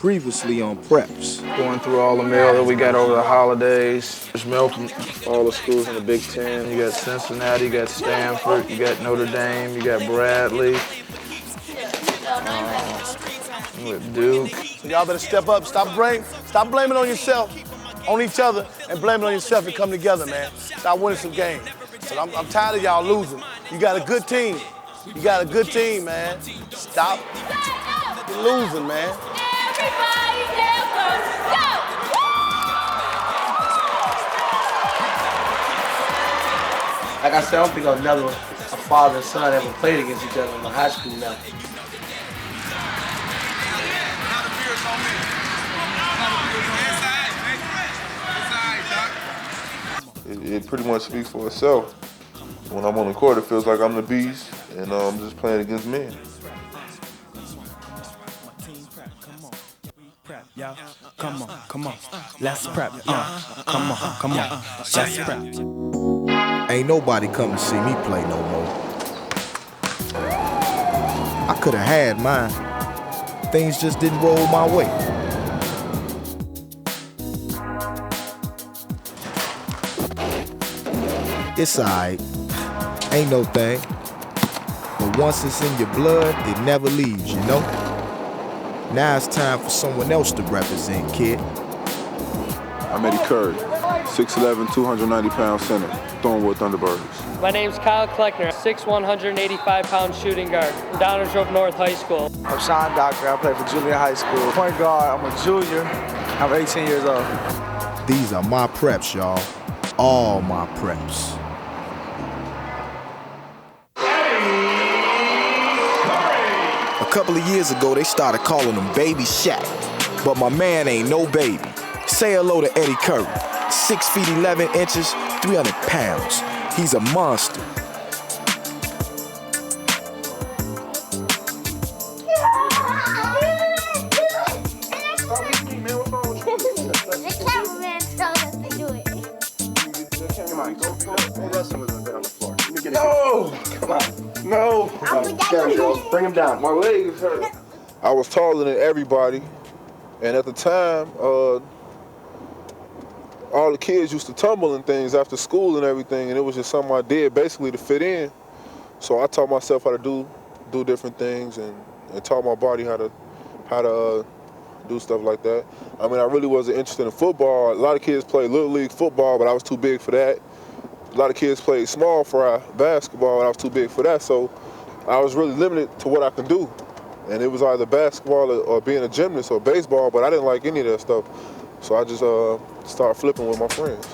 Previously on Preps. Going through all the mail that we got over the holidays. There's mail from all the schools in the Big Ten. You got Cincinnati, you got Stanford, you got Notre Dame, you got Bradley, with Duke. So y'all better step up. Stop blaming on yourself, on each other, and blaming on yourself and come together, man. Start winning some games. So I'm tired of y'all losing. You got a good team. You got a good team, man. Stop losing, man. Everybody ever go! Like I said, I don't think a father and son ever played against each other in the high school level. It pretty much speaks for itself. When I'm on the court, it feels like I'm the beast, and I'm just playing against men. Come on, let's prep. Come on, let's prep. Ain't nobody come to see me play no more. I could have had mine. Things just didn't roll my way. It's alright, ain't no thing. But once it's in your blood, it never leaves, you know? Now it's time for someone else to represent, kid. I'm Eddy 6'11", 290-pound center, Thornwood Thunderbirds. My name's Kyle Kleckner, 6'1", 185-pound shooting guard from Downers Grove North High School. I'm Sean Doctor, I play for junior high school. Point guard, I'm a junior, I'm 18 years old. These are my preps, y'all. All my preps. A couple of years ago, they started calling him Baby Shaq. But my man ain't no baby. Say hello to Eddy Curry. 6 feet 11 inches, 300 pounds. He's a monster. The cameraman told us to do it. Come on, go wrestle with him on the floor. No! Come on, no! Bring him down, my legs hurt. I was taller than everybody, and at the time, all the kids used to tumble and things after school and everything, and it was just something I did basically to fit in. So I taught myself how to do different things and taught my body how to do stuff like that. I mean, I really wasn't interested in football. A lot of kids played Little League football, but I was too big for that. A lot of kids played small fry basketball, and I was too big for that. So I was really limited to what I could do. And it was either basketball or being a gymnast or baseball, but I didn't like any of that stuff. So I just started flipping with my friends.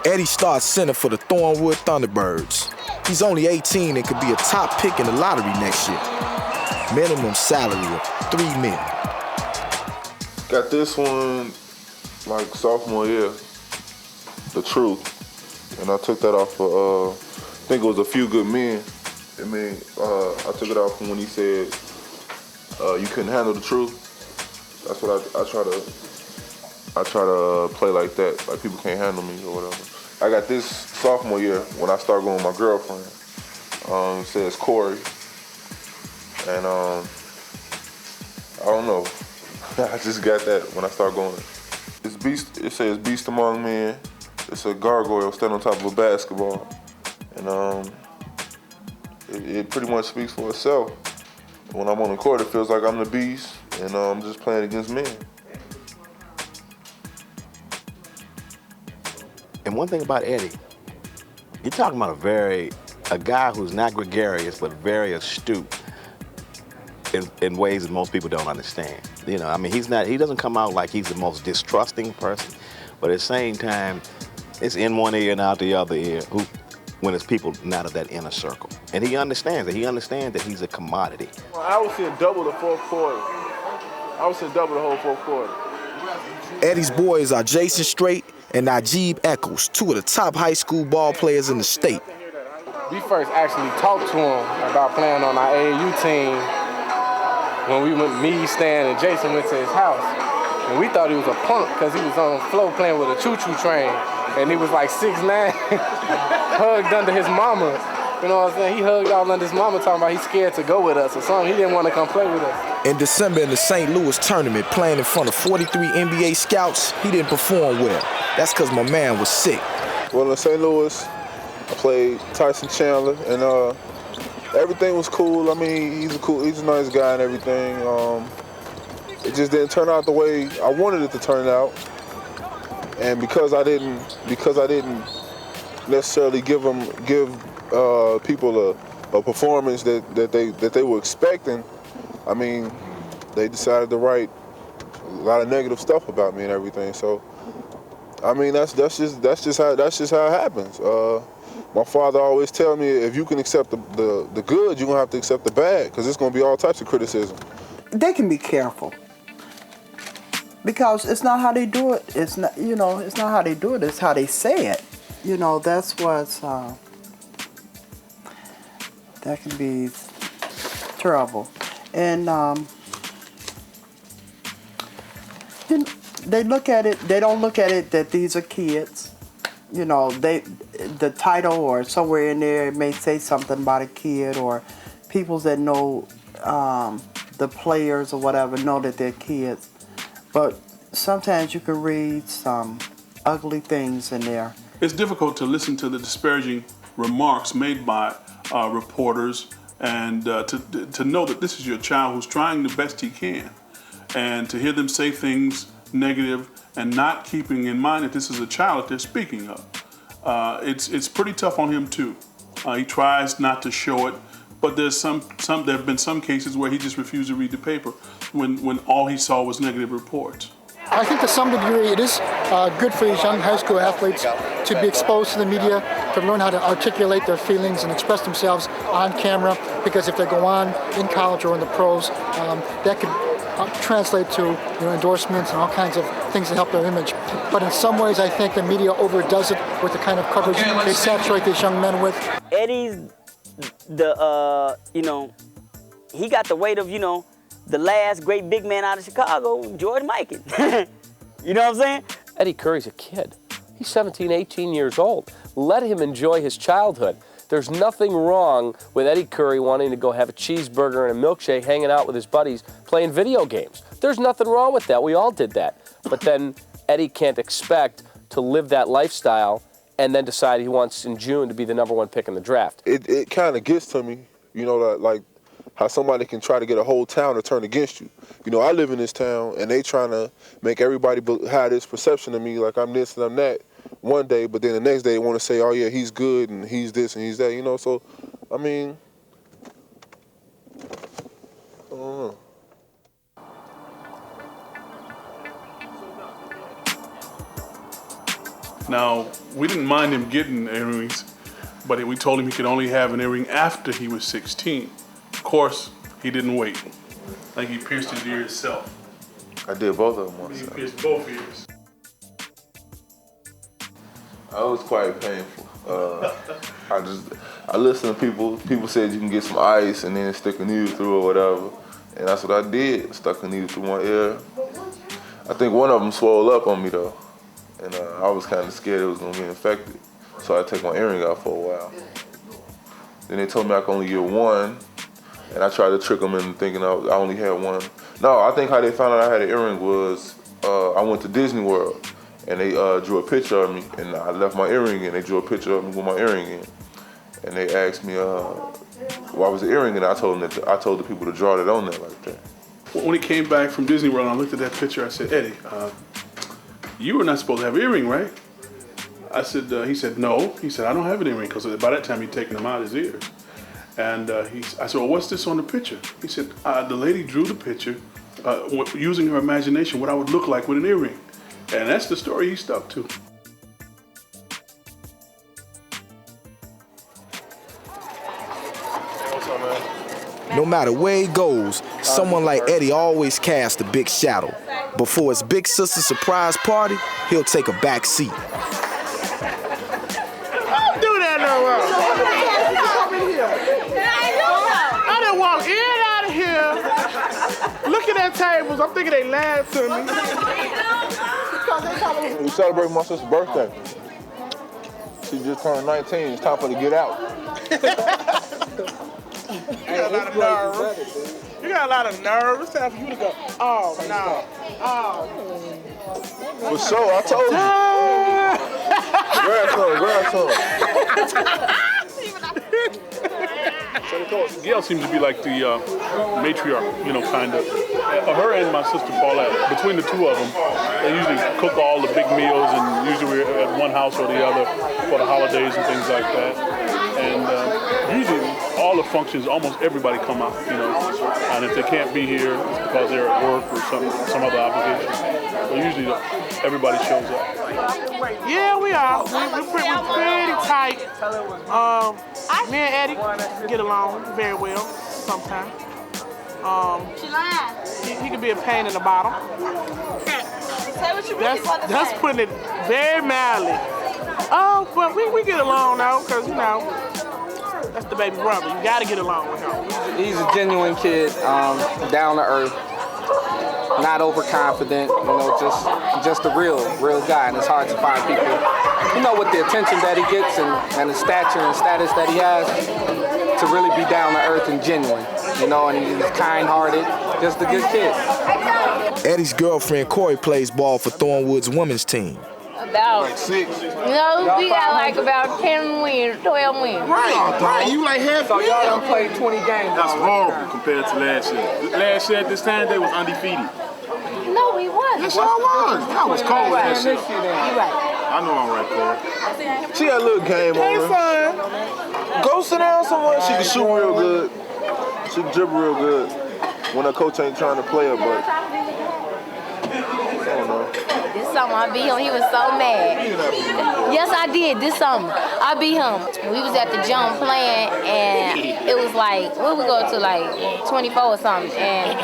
Eddy starts center for the Thornwood Thunderbirds. He's only 18 and could be a top pick in the lottery next year. Minimum salary of $3 million. Got this one like sophomore year, The Truth. And I took that off of, I think it was A Few Good Men. I mean, I took it off from when he said, you couldn't handle the truth. That's what I try to play like that, like people can't handle me or whatever. I got this sophomore year when I started going with my girlfriend. It says Corey. And I don't know. I just got that when I started going. It's beast. It says Beast Among Men. It's a gargoyle standing on top of a basketball. And it pretty much speaks for itself. When I'm on the court, it feels like I'm the beast, and I'm just playing against men. And one thing about Eddy, you're talking about a guy who's not gregarious, but very astute in ways that most people don't understand. You know, I mean, he doesn't come out like he's the most distrusting person, but at the same time, it's in one ear and out the other ear when it's people not of that inner circle. And he understands it. He understands that he's a commodity. I would say double the fourth quarter. I would say double the whole fourth quarter. Eddy's boys are Jason Strait and Najib Eccles, two of the top high school ball players in the state. We first actually talked to him about playing on our AAU team when we went, me, Stan, and Jason went to his house. And we thought he was a punk because he was on the floor playing with a choo-choo train. And he was like 6'9", hugged under his mama. You know what I'm saying? He hugged all under his mama talking about he's scared to go with us or something. He didn't want to come play with us. In December in the St. Louis tournament, playing in front of 43 NBA scouts, he didn't perform well. That's because my man was sick. Well, in St. Louis, I played Tyson Chandler, and everything was cool. I mean, he's a nice guy and everything. It just didn't turn out the way I wanted it to turn out, and because I didn't necessarily give people a performance that they were expecting. I mean, they decided to write a lot of negative stuff about me and everything. So, I mean, that's just how it happens. My father always tell me, if you can accept the good, you're gonna have to accept the bad, because it's gonna be all types of criticism. They can be careful, because it's not how they do it. It's not, it's not how they do it. It's how they say it. That's what's that can be terrible. And they look at it. They don't look at it that these are kids. The title or somewhere in there, it may say something about a kid, or people that know the players or whatever know that they're kids. But sometimes you can read some ugly things in there. It's difficult to listen to the disparaging remarks made by reporters, and to know that this is your child who's trying the best he can, and to hear them say things negative and not keeping in mind that this is a child that they're speaking of. It's pretty tough on him too. He tries not to show it, but there have been some cases where he just refused to read the paper when all he saw was negative reports. I think to some degree it is good for these young high school athletes to be exposed to the media, to learn how to articulate their feelings and express themselves on camera, because if they go on in college or in the pros, that could translate to endorsements and all kinds of things to help their image. But in some ways I think the media overdoes it with the kind of coverage they saturate these young men with. Eddy's he got the weight of, the last great big man out of Chicago, George Mikan. You know what I'm saying? Eddy Curry's a kid. He's 17, 18 years old. Let him enjoy his childhood. There's nothing wrong with Eddy Curry wanting to go have a cheeseburger and a milkshake, hanging out with his buddies, playing video games. There's nothing wrong with that. We all did that. But then Eddy can't expect to live that lifestyle and then decide he wants in June to be the #1 pick in the draft. It kind of gets to me, like how somebody can try to get a whole town to turn against you. I live in this town, and they trying to make everybody have this perception of me like I'm this and I'm that one day, but then the next day they want to say, oh yeah, he's good and he's this and he's that, so, I mean, I don't know. Now, we didn't mind him getting earrings, but we told him he could only have an earring after he was 16. Of course, he didn't wait. I think he pierced his ear himself. I did both of them once. He pierced both ears. It was quite painful. I listened to people. People said you can get some ice and then stick a needle through or whatever, and that's what I did. Stuck a needle through my ear. I think one of them swelled up on me though, and I was kind of scared it was gonna be infected, so I take my earring out for a while. Then they told me I could only get one, and I tried to trick them into thinking I only had one. No, I think how they found out I had an earring was I went to Disney World. And they drew a picture of me, and I left my earring in. They drew a picture of me with my earring in, and they asked me why was the earring in. I told them I told the people to draw that on there like that. When he came back from Disney World, and I looked at that picture. I said, Eddy, you were not supposed to have an earring, right? I said. He said no. He said I don't have an earring because by that time he'd taken them out of his ears. And I said, well, what's this on the picture? He said the lady drew the picture using her imagination what I would look like with an earring. And that's the story he stuck to. No matter where he goes, someone like Eddy always casts a big shadow. But for his big sister's surprise party, he'll take a back seat. Don't do that no more. I done walked in and out of here, looking at tables. I'm thinking they lied to me. We celebrated my sister's birthday. She just turned 19. It's time for her to get out. You got a lot of nerve. You got a lot of nerve. It's time for you to go, oh, no. Oh. For sure, I told you. Grab some. Gail seems to be like the matriarch, kind of. Her and my sister Paulette, between the two of them, they usually cook all the big meals, and usually we're at one house or the other for the holidays and things like that. And usually all the functions, almost everybody come out, And if they can't be here, it's because they're at work or some other obligation. But usually everybody shows up. Yeah, we are. We're pretty tight. Me and Eddie get along very well sometimes. He can be a pain in the bottom. That's putting it very mildly. Oh, but we get along though, because that's the baby brother. You gotta get along with him. He's a genuine kid, down to earth, not overconfident, just a real guy. And it's hard to find people, with the attention that he gets and the stature and status that he has, to really be down to earth and genuine, and he's kind-hearted, just a good kid. Eddie's girlfriend Corey plays ball for Thornwood's women's team. About like 6. No, we got like about 10 wins, 12 wins. Right. You like half. So y'all done played 20 games. That's horrible compared to last year. Last year at this time, they was undefeated. No, we wasn't. Yes, y'all was. That was cold last year. You right. I know I'm right, Corey. She got a little game on her. Fun. Go sit down somewhere. She can shoot real good. She can dribble real good. When her coach ain't trying to play her, but I don't know. This summer I beat him. He was so mad. Yes, I did. This summer I beat him. We was at the gym playing, and it was like, what we go to, like 24 or something, and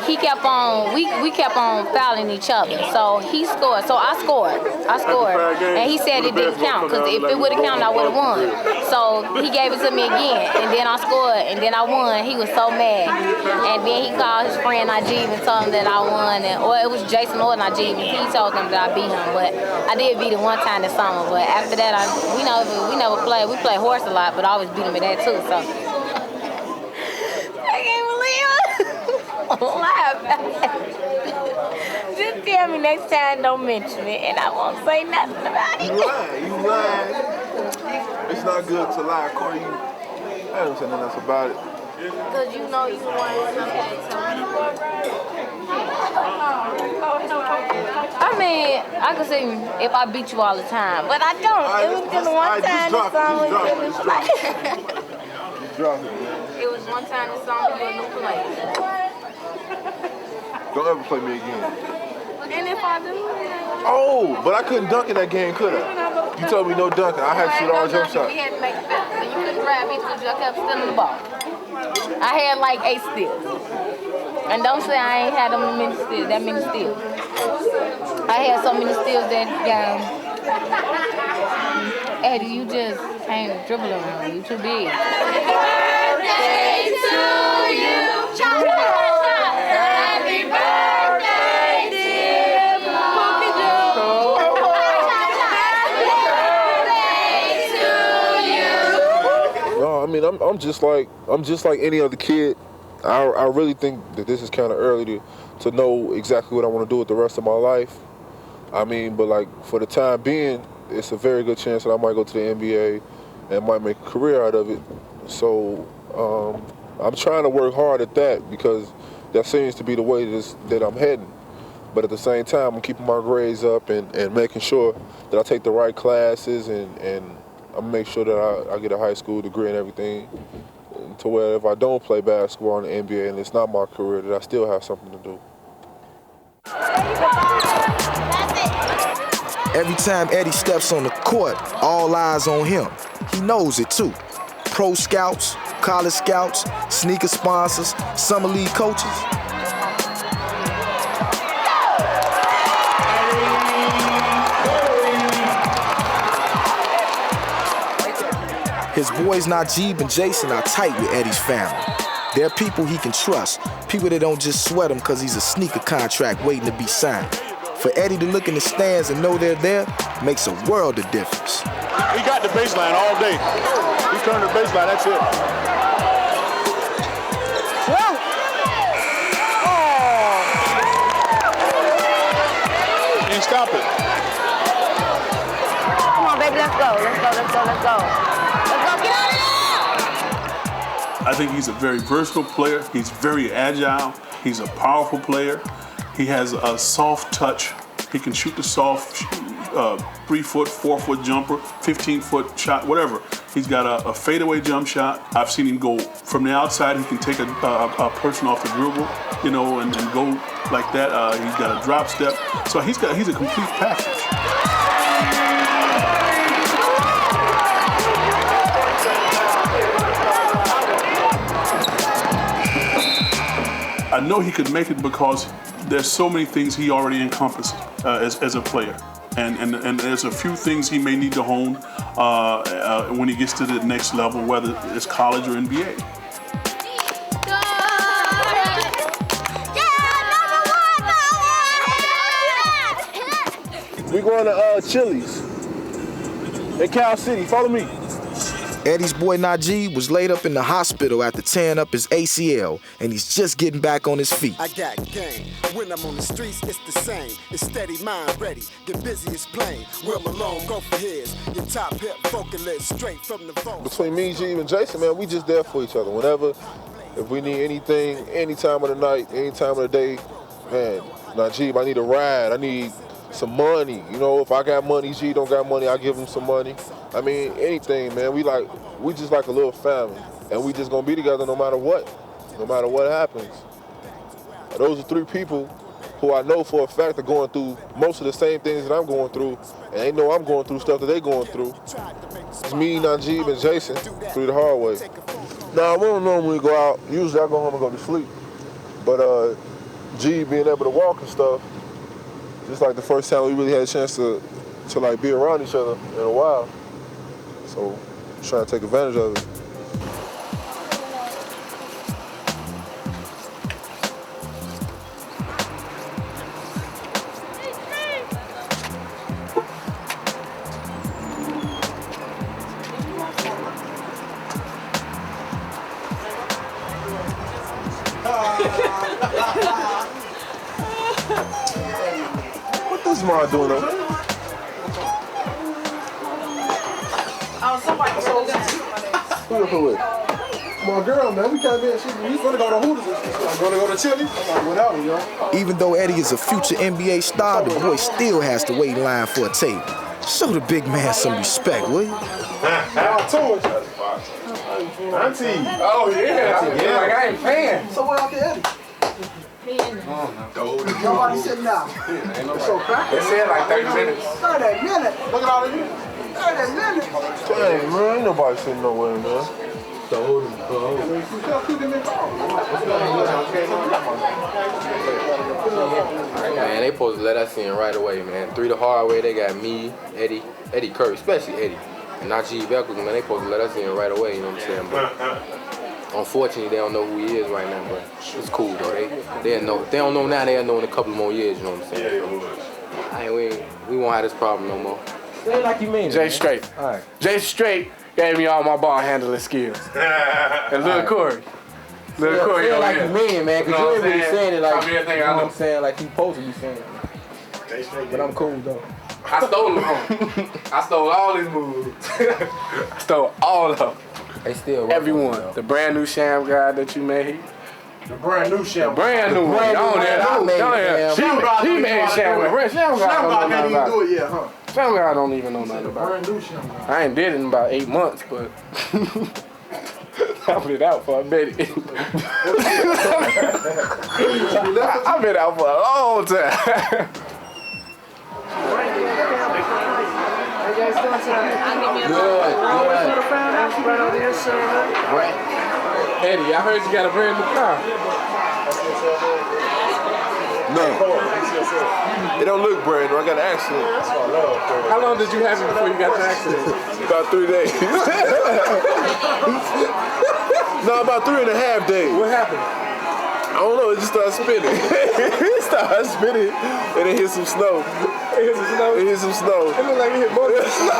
he kept on. We kept on fouling each other. So he scored. So I scored, and he said it didn't count because if it would have counted, I would have won. So he gave it to me again, and then I scored, and then I won. He was so mad, and then he called his friend Najib and told him that I won, or it was Jason or Najib, and he told them that I beat him. But I did beat him one time this summer. But after that, we never played. We play horse a lot, but I always beat him at that too. So I can't believe it. Lie about it. Just tell me next time, don't mention it, and I won't say nothing about it. You lying. It's not good to lie, Corey. I don't say nothing else about it. Because you know you won something. I mean, I could say if I beat you all the time, but I don't. It was just one time this song. It was one time this song you a new play. Don't ever play me again. And if I do, oh, but I couldn't dunk in that game, could I? You told me no dunking. I had to shoot all jump shots. we had to make it better. So you couldn't grab me because I kept stealing the ball. I had like 8 steals. And don't say I ain't had that many steals. I had so many steals that Eddie, you just can't dribble around. You too big. Happy birthday to you. Happy birthday, dear Cookie Dough. Happy birthday to you. No, I mean I'm just like any other kid. I really think that this is kind of early to know exactly what I want to do with the rest of my life. I mean, but like for the time being, it's a very good chance that I might go to the NBA and might make a career out of it. So I'm trying to work hard at that because that seems to be the way that I'm heading. But at the same time, I'm keeping my grades up and making sure that I take the right classes and I'm make sure that I get a high school degree and everything. To where if I don't play basketball in the NBA and it's not my career, that I still have something to do. Every time Eddie steps on the court, all eyes on him. He knows it too. Pro scouts, college scouts, sneaker sponsors, summer league coaches. His boys Najib and Jason are tight with Eddie's family. They're people he can trust, people that don't just sweat him because he's a sneaker contract waiting to be signed. For Eddy to look in the stands and know they're there makes a world of difference. He got the baseline all day. He turned the baseline, that's it. Whoa! Can't stop it. Come on, baby, let's go. Let's go, let's go, let's go. Let's go, get out of there! I think he's a very versatile player. He's very agile. He's a powerful player. He has a soft touch. He can shoot the soft 3-foot, 4-foot jumper, 15-foot shot, whatever. He's got a fadeaway jump shot. I've seen him go from the outside. He can take a person off the dribble, you know, and go like that. He's got a drop step. So he's a complete package. I know he could make it because there's so many things he already encompasses as a player. And there's a few things he may need to hone when he gets to the next level, whether it's college or NBA. We going to Chili's in Cal City. Follow me. Eddy's boy Najee was laid up in the hospital after tearing up his ACL, and he's just getting back on his feet. I got game. When I'm on the streets, it's the same. It's steady, mind ready. Get busy, it's plain. Will Malone, go for his. Your top hip vocalist, straight from the phone. Between me, G, and Jason, man, we just there for each other. Whenever, if we need anything, any time of the night, any time of the day, man, Najee, I need a ride. I need some money. You know, if I got money, G don't got money, I give him some money. I mean, anything, man. We just like a little family, and we just gonna be together no matter what happens. Those are three people who I know for a fact are going through most of the same things that I'm going through, and they know I'm going through stuff that they going through. It's me, Najee, and Jason through the hard way. Now, we don't normally go out. Usually I go home and go to sleep, but G being able to walk and stuff, just like the first time we really had a chance to like be around each other in a while. So, trying to take advantage of it. What this man doing over there? Who with? My girl, man. We came in. We gonna go to Hooters. I'm gonna go to Chili's. I'm without him, yo. Even though Eddy is a future NBA star, the boy still has to wait in line for a table. Show the big man some respect, will you? Auntie. Oh, yeah. Like I ain't paying. So where out there, Eddy? Nobody sitting down. It's so crack. They said like 30 minutes. 30 minutes. Look at all of you. 30 minutes. Dang, man, ain't nobody sitting nowhere, man. Man, they supposed to let us in right away, man. Through the hard way, they got me, Eddy Curry, especially Eddy, and Najee Beckles, man. They supposed to let us in right away, you know what I'm saying? But unfortunately, they don't know who he is right now, but it's cool, though. They know. If they don't know now, they'll know in a couple more years, you know what I'm saying? We won't have this problem no more. Say it like you mean. Jay Straight. All right. Jay Straight gave me all my ball handling skills. And Lil Corey. Lil Corey. Say it like you mean, man, because you ain't really saying it like, you know what I'm saying, like you supposed to be saying it. But I'm cool, though. I stole them. I stole all his moves. I stole all of them. They still everyone. The brand new Sham guy that you made. The brand new Sham. Brand new one. She made Sham. Sham guy can't even do it yet, huh? Sham guy don't even know nothing about it. Brand new Sham guy. I ain't did it in about 8 months, but I've been out for a minute. I've been out for a long time. Right. Eddy, I heard you got a brand new car. No. It don't look brand new. I got an accident. How long did you have it before you got the accident? About 3 days. No, about 3.5 days. What happened? I don't know, it just started spinning. It started spinning, and it hit some snow. It hit some snow? It hit some snow. It looked like it hit more than snow.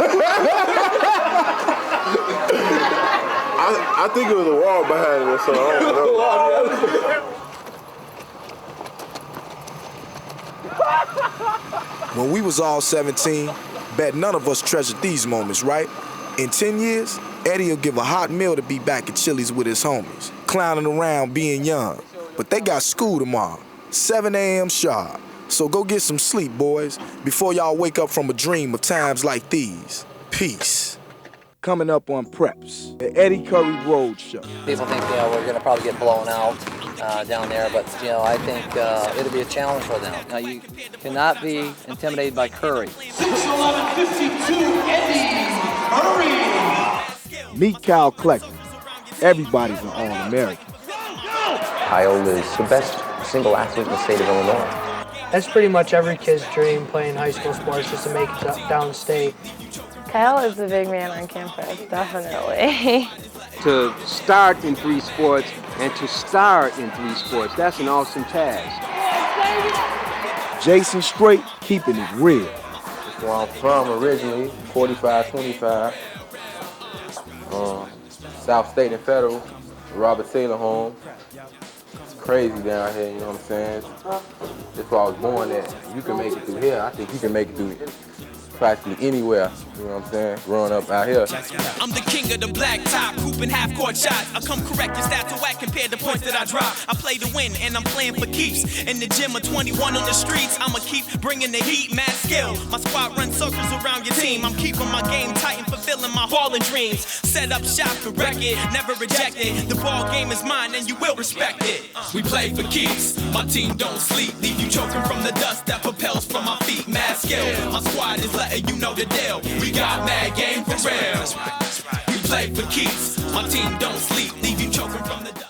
I think it was a wall behind it or something. I don't know. When we was all 17, bet none of us treasured these moments, right? In 10 years, Eddie will give a hot meal to be back at Chili's with his homies, clowning around being young. But they got school tomorrow, 7 a.m. sharp. So go get some sleep, boys, before y'all wake up from a dream of times like these. Peace. Coming up on Preps, the Eddy Curry Road Show. People think, we're going to probably get blown out down there, but, I think it'll be a challenge for them. Now, you cannot be intimidated by Curry. 6'11", 52, Eddy Curry. Meet Kyle Kleckman. Everybody's an All-American. Kyle is the best single athlete in the state of Illinois. That's pretty much every kid's dream, playing high school sports, just to make it downstate. Kyle is the big man on campus, definitely. To start in 3 sports and to star in 3 sports, that's an awesome task. Jason Strait keeping it real. That's where I'm from originally, 4525. South State and Federal, Robert Taylor home. It's crazy down here, you know what I'm saying? That's where I was born at. You can make it through here. I think you can make it through practically anywhere, you know what I'm saying, growing up out here. I'm the king of the black top, hooping half-court shots. I come correct your stats to whack compared to points that I drop. I play to win, and I'm playing for keeps. In the gym, a 21 on the streets, I'ma keep bringing the heat, mad skill. My squad runs circles around your team. I'm keeping my game tight and fulfilling my ballin' dreams. Set up shop and wreck it, never reject it. The ball game is mine, and you will respect it. We play for keeps, my team don't sleep. Leave you choking from the dust that propels from my feet, mad skill. My squad is letting you know the deal. We got mad game for real. We play for keeps. My team don't sleep. Leave you choking from the dust.